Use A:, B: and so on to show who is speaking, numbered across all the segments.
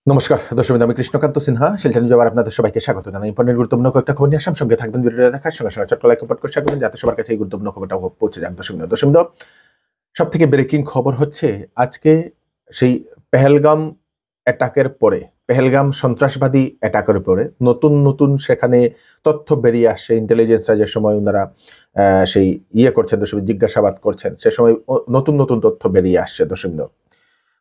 A: নমস্কার দর্শক, আমি কৃষ্ণকান্ত সিনহা শিলচর নিউজ আবার আপনাদের সবাইকে স্বাগত জানাই। ইম্পর্টেন্ট গুরুত্বপূর্ণ কয়েকটা খবর নিয়ে আসাম, সঙ্গে থাকবেন ভিডিওটা দেখার সঙ্গে সঙ্গে ছোট্ট লাইক করতে করবেন যাতে সবার কাছে এই গুরুত্বপূর্ণ খবরটা পৌঁছে যাক। দর্শক সব থেকে ব্রেকিং খবর হচ্ছে আজকে সেই পেহেলগাম অ্যাটাকের পরে, পেহেলগাম সন্ত্রাসবাদী অ্যাটাকের পরে নতুন নতুন সেখানে তথ্য বেরিয়ে আসছে। ইন্টেলিজেন্সরা যে সময় ওনারা সেই করছেন, দর্শক জিজ্ঞাসাবাদ করছেন, সে সময় নতুন নতুন তথ্য বেরিয়ে আসছে। দর্শক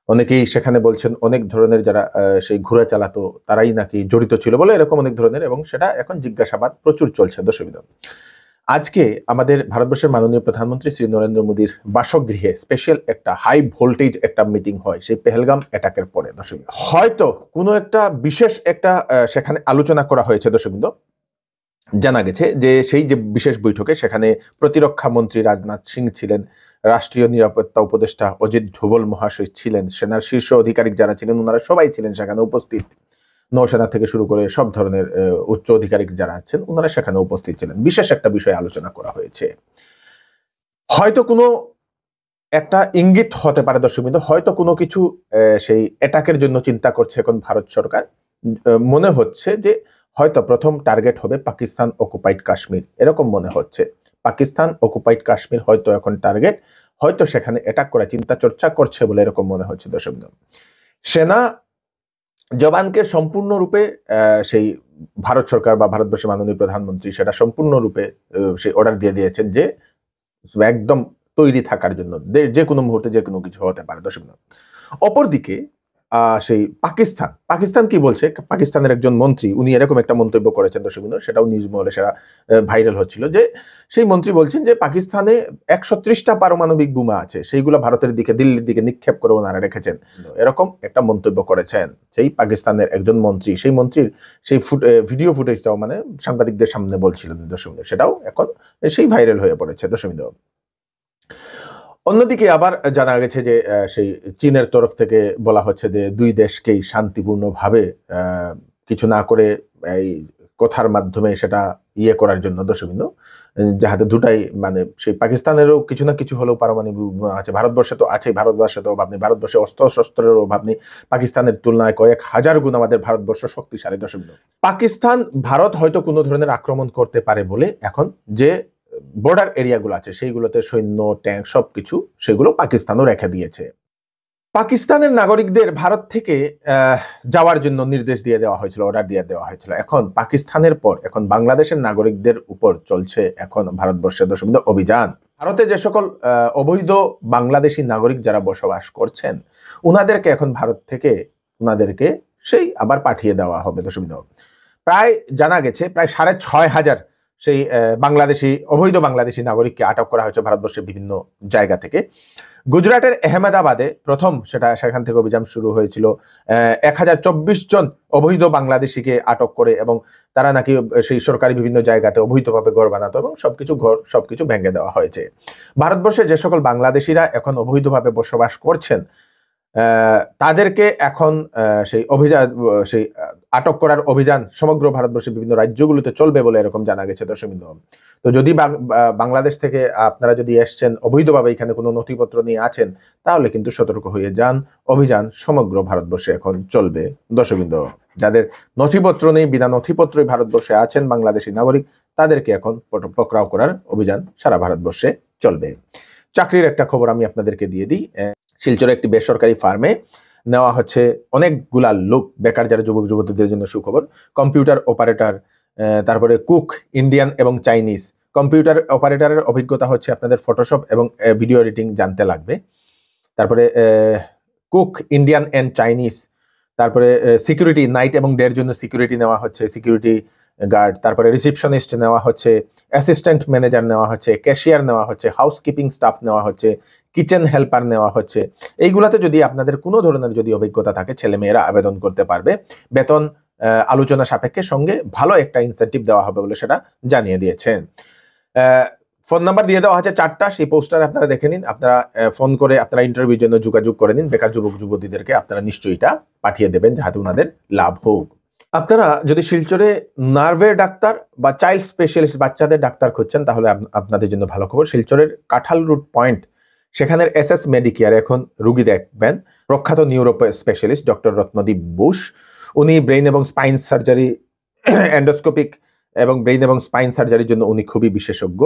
A: অনেকেই সেখানে বলছেন অনেক ধরনের যারা সেই ঘোড়া চালাতো তারাই নাকি জড়িত ছিল বলে এরকম অনেক ধরনের, এবং সেটা এখন জিজ্ঞাসাবাদ প্রচুর চলছে। দর্শক আজকে আমাদের ভারতবর্ষের মাননীয় প্রধানমন্ত্রী শ্রী নরেন্দ্র মোদীর বাসগৃহে স্পেশাল একটা হাই ভোল্টেজ একটা মিটিং হয় সেই পেহেলগাম অ্যাটাকের পরে। দর্শক হয়তো কোনো একটা বিশেষ একটা সেখানে আলোচনা করা হয়েছে। দর্শক জানা গেছে যে সেই যে বিশেষ বৈঠকে সেখানে প্রতিরক্ষা মন্ত্রী রাজনাথ সিং ছিলেন, রাষ্ট্রীয় নিরাপত্তা উপদেষ্টা অজিত ডোভাল মহাশয় ছিলেন, সেনার শীর্ষ আধিকারিক যারা ছিলেন ওনারা সবাই ছিলেন সেখানে উপস্থিত। নৌসেনা থেকে শুরু করে সব ধরনের উচ্চ আধিকারিক যারা আছেন ওনারা সেখানে উপস্থিত ছিলেন। বিশেষ একটা বিষয় আলোচনা করা হয়েছে। হয়তো কোনো একটা ইঙ্গিত হতে পারে দর্শক, হয়তো কোনো কিছু সেই অ্যাটাকের জন্য চিন্তা করছে এখন ভারত সরকার। মনে হচ্ছে যে হয়তো প্রথম টার্গেট হবে পাকিস্তান অকুপাইড কাশ্মীর, এরকম মনে হচ্ছে। পাকিস্তান অকুপাইড কাশ্মীর হয়তো এখন টার্গেট, হয়তো সেখানে অ্যাটাক করা চিন্তা চর্চা করছে বলে এরকম মনে হচ্ছে। দর্শক সেনা জবানকে সম্পূর্ণরূপে সেই ভারত সরকার বা ভারতবর্ষের মাননীয় প্রধানমন্ত্রী সেটা সম্পূর্ণরূপে সেই অর্ডার দিয়ে দিয়েছেন যে একদম তৈরি থাকার জন্য, যে কোনো মুহূর্তে যে কোনো কিছু হতে পারে। দর্শক অপরদিকে সেই পাকিস্তান কি বলছে, পাকিস্তানের একজন মন্ত্রী উনি এরকম একটা মন্তব্য করেছেন দর্শক, সেটাও নিউজ মহলে সেটা ভাইরাল হচ্ছিল, যে সেই মন্ত্রী বলছেন যে পাকিস্তানে 130টা পারমাণবিক বোমা আছে, সেইগুলো ভারতের দিকে, দিল্লির দিকে নিক্ষেপ করে ওনারা রেখেছেন। এরকম একটা মন্তব্য করেছেন সেই পাকিস্তানের একজন মন্ত্রী। সেই মন্ত্রীর সেই ভিডিও ফুটেজটাও মানে সাংবাদিকদের সামনে বলছিলেন দর্শক, সেটাও এখন সেই ভাইরাল হয়ে পড়েছে দর্শক। অন্যদিকে আবার জানা গেছে যে সেই চীনের তরফ থেকে বলা হচ্ছে যে দুই দেশকেই শান্তিপূর্ণভাবে কিছু না করে এই কথার মাধ্যমে সেটা করার জন্য দর্শকবৃন্দ, যাহাতে দুটাই মানে সেই পাকিস্তানেরও কিছু না কিছু হলেও পারমাণবিক বোমা আছে, ভারতবর্ষে তো আছে, ভারতবর্ষে তো অভাব নেই, ভারতবর্ষে অস্ত্র শস্ত্রের অভাব নেই, পাকিস্তানের তুলনায় কয়েক হাজার গুণ আমাদের ভারতবর্ষ শক্তিশালী। দর্শকবৃন্দ পাকিস্তান ভারত হয়তো কোনো ধরনের আক্রমণ করতে পারে বলে এখন যে বর্ডার এরিয়াগুলো আছে সেইগুলোতে সৈন্য, ট্যাঙ্ক সবকিছু সেগুলো পাকিস্তানও রেখে দিয়েছে। পাকিস্তানের নাগরিকদের ভারত থেকে যাওয়ার জন্য নির্দেশ দিয়ে দেওয়া হয়েছিল, অর্ডার দিয়ে দেওয়া হয়েছিল। এখন পাকিস্তানের পর এখন বাংলাদেশের নাগরিকদের উপর চলছে এখন ভারতবর্ষের দর্শক অভিযান। ভারতে যে সকল অবৈধ বাংলাদেশি নাগরিক যারা বসবাস করছেন উনাদেরকে এখন ভারত থেকে উনাদেরকে সেই আবার পাঠিয়ে দেওয়া হবে। দর্শক প্রায় জানা গেছে প্রায় 6,500 সেই বাংলাদেশি, অবৈধ বাংলাদেশি নাগরিককে আটক করা হয়েছে ভারতবর্ষের বিভিন্ন জায়গা থেকে। গুজরাটের আহমেদাবাদে প্রথম সেখান থেকে অভিযান শুরু হয়েছিল। 1024 জন অবৈধ বাংলাদেশিকে আটক করে, এবং তারা নাকি সেই সরকারি বিভিন্ন জায়গাতে অবৈধভাবে ঘর বানাতো এবং সবকিছু ভেঙে দেওয়া হয়েছে। ভারতবর্ষের যে সকল বাংলাদেশিরা এখন অবৈধভাবে বসবাস করছেন তাদেরকে এখন সেই অভিযান, সেই আটক করার অভিযান সমগ্র ভারতবর্ষের বিভিন্ন রাজ্যগুলোতে চলবে বলে এরকম জানা গেছে। দর্শকবৃন্দ তো যদি বাংলাদেশ থেকে আপনারা যদি এসছেন অবৈধভাবে, এখানে কোনো নথিপত্র নিয়ে আছেন, তাহলে কিন্তু সতর্ক হয়ে যান, অভিযান সমগ্র ভারতবর্ষে এখন চলবে। দর্শকবৃন্দ যাদের নথিপত্র নেই, বিনা নথিপত্রই ভারতবর্ষে আছেন বাংলাদেশি নাগরিক, তাদেরকে এখন পকড়াও করার অভিযান সারা ভারতবর্ষে চলবে। চাকরির একটা খবর আমি আপনাদেরকে দিয়ে দিই। শিলচরে একটি বেসরকারি ফার্মে নেওয়া হচ্ছে অনেকগুলা লোক, বেকার যারা যুবক যুবতীদের জন্য সুখবর। কম্পিউটার অপারেটর, তারপরে কুক, ইন্ডিয়ান এবং চাইনিজ। কম্পিউটার অপারেটরের অভিজ্ঞতা হচ্ছে আপনাদের ফটোশপ এবং ভিডিও এডিটিং জানতে লাগবে। তারপরে কুক, ইন্ডিয়ান অ্যান্ড চাইনিজ। তারপরে সিকিউরিটি, নাইট এবং ডের জন্য সিকিউরিটি নেওয়া হচ্ছে, সিকিউরিটি গার্ড। তারপরে রিসেপশনিস্ট নেওয়া হচ্ছে, অ্যাসিস্ট্যান্ট ম্যানেজার নেওয়া হচ্ছে, ক্যাশিয়ার নেওয়া হচ্ছে, হাউসকিপিং স্টাফ নেওয়া হচ্ছে, কিচেন হেল্পার নেওয়া হচ্ছে। এইগুলাতে যদি আপনাদের কোনো ধরনের যদি অভিজ্ঞতা থাকে ছেলেমেয়েরা আবেদন করতে পারবে। বেতন আলোচনা সাপেক্ষে, সঙ্গে ভালো একটা ইনসেন্টিভ দেওয়া হবে বলে সেটা জানিয়ে দিয়েছেন। ফোন নাম্বার দিয়ে দেওয়া হচ্ছে 4টা, সেই পোস্টার আপনারা দেখে নিন। আপনারা ফোন করে আপনারা ইন্টারভিউর জন্য যোগাযোগ করে নিন। বেকার যুবক যুবতীদেরকে আপনারা নিশ্চয়ই এটা পাঠিয়ে দেবেন যাতে ওনাদের লাভ হোক। আপনারা যদি শিলচরে নার্ভের ডাক্তার বা চাইল্ড স্পেশালিস্ট বাচ্চাদের ডাক্তার খুঁজছেন তাহলে আপনাদের জন্য ভালো খবর। শিলচরের কাঁঠাল রুট পয়েন্ট সেখানের এসএস মেডিকেয়ার এখন রুগী দেখবেন প্রখ্যাত neuro specialist doctor Ratnadeep Bose. উনি ব্রেইন এবং স্পাইন সার্জারি, এন্ডোস্কোপিক এবং ব্রেইন এবং স্পাইন সার্জারির জন্য উনি খুবই বিশেষজ্ঞ।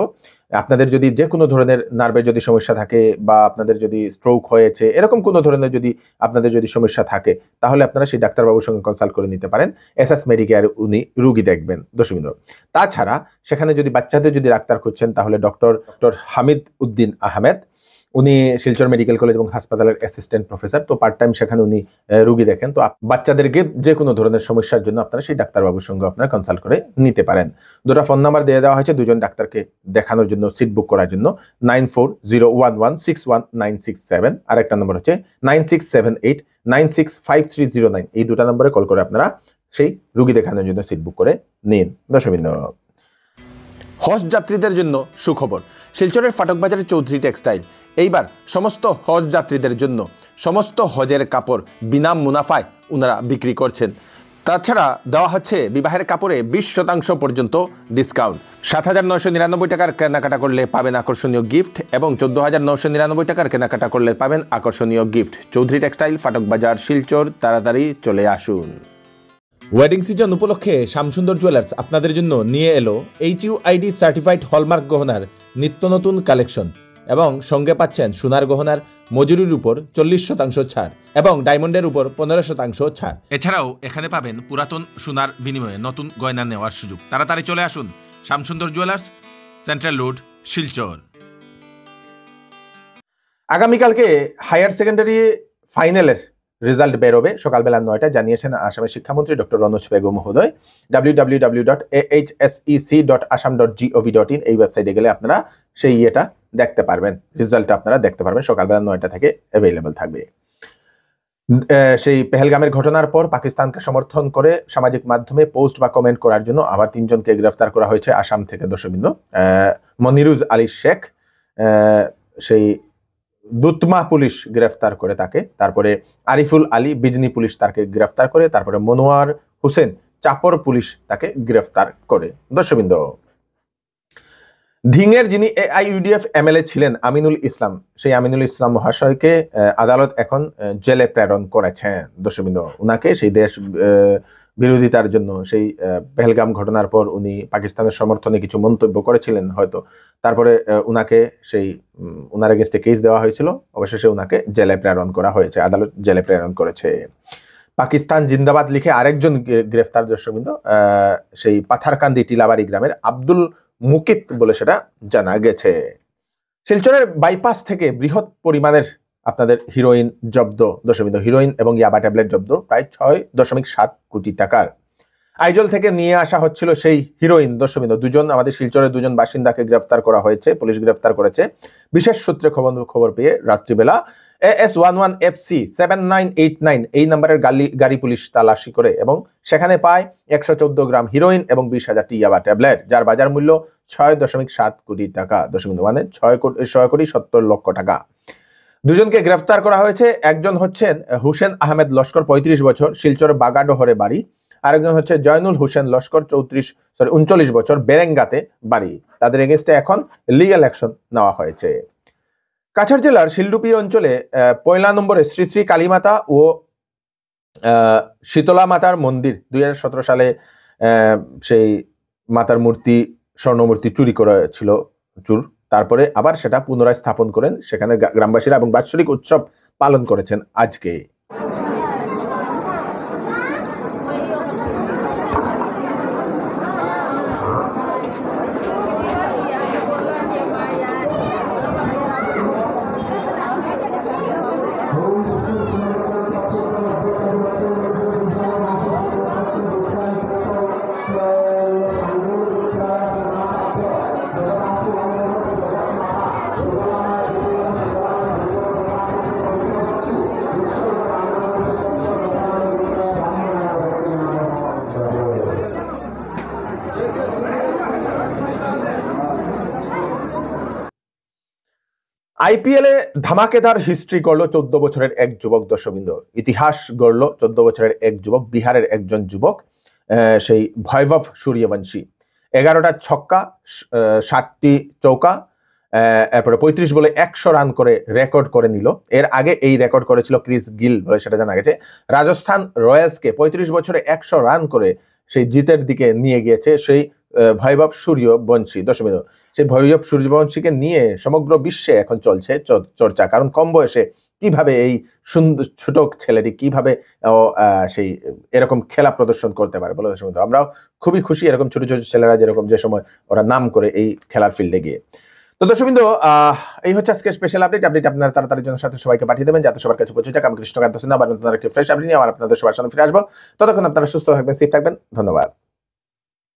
A: আপনাদের যদি যে কোনো ধরনের নার্ভের যদি সমস্যা থাকে বা আপনাদের যদি স্ট্রোক হয়েছে, এরকম কোনো ধরনের যদি আপনাদের যদি সমস্যা থাকে, তাহলে আপনারা সেই ডাক্তারবাবুর সঙ্গে কনসাল্ট করে নিতে পারেন। এসএস মেডিকেয়ার উনি রুগী দেখবেন দর্শকবৃন্দ। তাছাড়া সেখানে যদি বাচ্চাদের যদি ডাক্তার খুঁজছেন, তাহলে ডক্টর হামিদ উদ্দিন আহমেদ, উনি শিলচর মেডিকেল কলেজ এবং হাসপাতালের অ্যাসিস্ট্যান্ট প্রফেসর, তো পার্ট টাইম সেখানে উনি রুগী দেখেন। তো বাচ্চাদেরকে যে কোনো ধরনের সমস্যার জন্য আপনারা সেই ডাক্তারবাবুর সঙ্গে আপনারা কনসাল্ট করে নিতে পারেন। দুটো ফোন নাম্বার দিয়ে দেওয়া হয়েছে দুজন ডাক্তারকে দেখানোর জন্য, সিট বুক করার জন্য। 9401161967, আর একটা নম্বর হচ্ছে 9678965309। এই দুটা নম্বরে কল করে আপনারা সেই রুগী দেখানোর জন্য সিট বুক করে নিন দর্শকবৃন্দ। হজ যাত্রীদের জন্য সুখবর। শিলচরের ফাটক বাজারের চৌধুরী টেক্সটাইল এইবার সমস্ত হজ যাত্রীদের জন্য সমস্ত হজের কাপড় বিনা মুনাফায় ওনারা বিক্রি করছেন। তাছাড়া দেওয়া হচ্ছে বিবাহের কাপড়ে 20% পর্যন্ত ডিসকাউন্ট। 7,999 টাকার কেনাকাটা করলে পাবেন আকর্ষণীয় গিফট এবং 14,999 টাকার কেনাকাটা করলে পাবেন আকর্ষণীয় গিফট। চৌধুরী টেক্সটাইল, ফাটক বাজার, শিলচর। তাড়াতাড়ি চলে আসুন। ওয়েডিং সিজন উপলক্ষে শ্যামসুন্দর জুয়েলার্স আপনাদের জন্য নিয়ে এলো HUID সার্টিফাইড হলমার্ক গহনার নিত্য নতুন কালেকশন এবং সঙ্গে পাচ্ছেন সোনার গহনার মজুরির উপর 40% ছাড় এবং ডায়মন্ডের উপর 15% ছাড়। এছাড়াও এখানে পাবেন পুরাতন সোনার বিনিময়ে নতুন গয়না নেওয়ার সুযোগ। তাড়াতাড়ি চলে আসুন Shyamsundar jewellers, central road, Silchar. আগামীকালকে হায়ার সেকেন্ডারি ফাইনালের রেজাল্ট বেরোবে সকালবেলা 9টায়, জানিয়েছেন আসামের শিক্ষামন্ত্রী ডক্টর রনোজ পেগু মহোদয়। www.ahsec.assam.gov.in এই ওয়েবসাইটে গেলে আপনারা সেই ইয়েটা দেখতে পারবেন, রেজাল্টটা আপনারা দেখতে পারবেন। সকালবেলা 9টা থেকে অ্যাভেলেবল থাকবে। সেই পেহেলগামের ঘটনার পর পাকিস্তানকে সমর্থন করে সামাজিক মাধ্যমে পোস্ট বা কমেন্ট করার জন্য আবার 3 জনকে গ্রেফতার করা হয়েছে আসাম থেকে দর্শকবৃন্দ। মনিরুজ আলী শেখ, সেই দুতমা পুলিশ গ্রেফতার করে তাকে, তারপরে আরিফুল আলী বিজনি পুলিশ তাকে গ্রেফতার করে, তারপরে মনোয়ার হোসেন চাপর পুলিশ তাকে গ্রেফতার করে দর্শকবৃন্দ। ধিংয়ের যিনি AIUDF MLA ছিলেন আমিনুল ইসলাম, সেই আমিনুল ইসলাম মহাশয়কে আদালত এখন জেলে প্রেরণ করেছেন দর্শকবৃন্দ। উনাকে সেই দেশ বিরোধিতার জন্য, সেই পেহেলগাম ঘটনার পর উনি পাকিস্তানের সমর্থনে কিছু মন্তব্য করেছিলেন হয়তো, তারপরে উনাকে সেই উনার এগেইনস্টে কেস দেওয়া হয়েছিল, অবশেষে উনাকে জেলে প্রেরণ করা হয়েছে, আদালত জেলে প্রেরণ করেছে। পাকিস্তান জিন্দাবাদ লিখে আরেকজন গ্রেফতার দর্শকবৃন্দ, সেই পাথারকান্দি টিলাবাড়ি গ্রামের আব্দুল মুকিত বলে সেটা জানা গেছে। শিলচরের বাইপাস থেকে বৃহৎ পরিমাণের আপনাদের হিরোইন জব্দ দর্শকবৃন্দ, হিরোইন এবং ইয়াবা ট্যাবলেট জব্দ প্রায় 6.7 কোটি টাকার। আইজল থেকে নিয়ে আসা হচ্ছিল সেই হিরোইন দর্শকবৃন্দ। আমাদের শিলচরের 2 বাসিন্দাকে গ্রেফতার করা হয়েছে, পুলিশ গ্রেফতার করেছে। বিশেষ সূত্রে খবর পেয়ে রাত্রিবেলা AS11FC 7989 এই নাম্বারের গাড়ি পুলিশ তালাশি করে এবং সেখানে পায় 114 গ্রাম হিরোইন এবং 20,000 ইয়াবা ট্যাবলেট, যার বাজার মূল্য 6.7 কোটি টাকা দর্শকবৃন্দ, মানে 6.70 লক্ষ টাকা। 2 জনকে গ্রেফতার করা হয়েছে। একজন হচ্ছেন হুসেন আহমেদ লস্কর, 35 বছর, শিলচর বাগাডোহরে বাড়ি। আরেকজন হচ্ছে জয়নুল হোসেন লস্কর, 39 বছর, বেরেঙ্গাতে বাড়ি। তাদের এগেইনস্টে এখন লিগ্যাল অ্যাকশন নেওয়া হয়েছে। কাছাড় জেলার শিলডুপি অঞ্চলে 1 নম্বরে শ্রী শ্রী কালীমাতা ও শীতলা মাতার মন্দির 2017 সালে সেই মাতার মূর্তি, স্বর্ণমূর্তি চুরি করেছিল চুর, তারপরে আবার সেটা পুনরায় স্থাপন করেন সেখানে গ্রামবাসীরা এবং বাৎসরিক উৎসব পালন করেছেন আজকে। IPL এ ধামাকেদার হিস্ট্রি গড়ল 14 বছরের এক যুবক দর্শকবৃন্দ, ইতিহাস গড়ল 14 বছরের এক যুবক, বিহারের একজন যুবক, সেই ভৈভব সূর্যবংশী। 11টা ছক্কা, 7টি চৌকা এরপরে 35 বলে 100 রান করে রেকর্ড করে নিল। এর আগে এই রেকর্ড করেছিল ক্রিস গিল বলে সেটা জানা গেছে। রাজস্থান রয়্যালসকে 35 বছরে 100 রান করে সেই জিতের দিকে নিয়ে গিয়েছে সেই ভৈভব সূর্যবংশী। দশমিক, সেই ভৈভব সূর্যবংশীকে নিয়ে সমগ্র বিশ্বে এখন চলছে চর্চা, কারণ কম বয়সে কিভাবে এই সুন্দর ছোট ছেলেটি কিভাবে সেই এরকম খেলা প্রদর্শন করতে পারে বলে দর্শক। আমরাও খুবই খুশি এরকম ছোট ছোট ছেলেরা যেরকম যে সময় ওরা নাম করে এই খেলার ফিল্ডে গিয়ে। তো দর্শকবৃন্দ, এই হচ্ছে আজকে স্পেশাল আপডেট আপনারা তাড়াতাড়ি জন্য সাথে সবাইকে পাঠিয়ে দেবেন যাতে সবার কাছে পৌঁছে যাক। আমি কৃষ্ণকান্ত সিনহা আবার নতুন একটি ফ্রেশ আপডেট নিয়ে আবার আপনাদের সবার সামনে ফিরে আসবো। ততক্ষণ আপনারা সুস্থ থাকবেন, সেফ থাকবেন। ধন্যবাদ।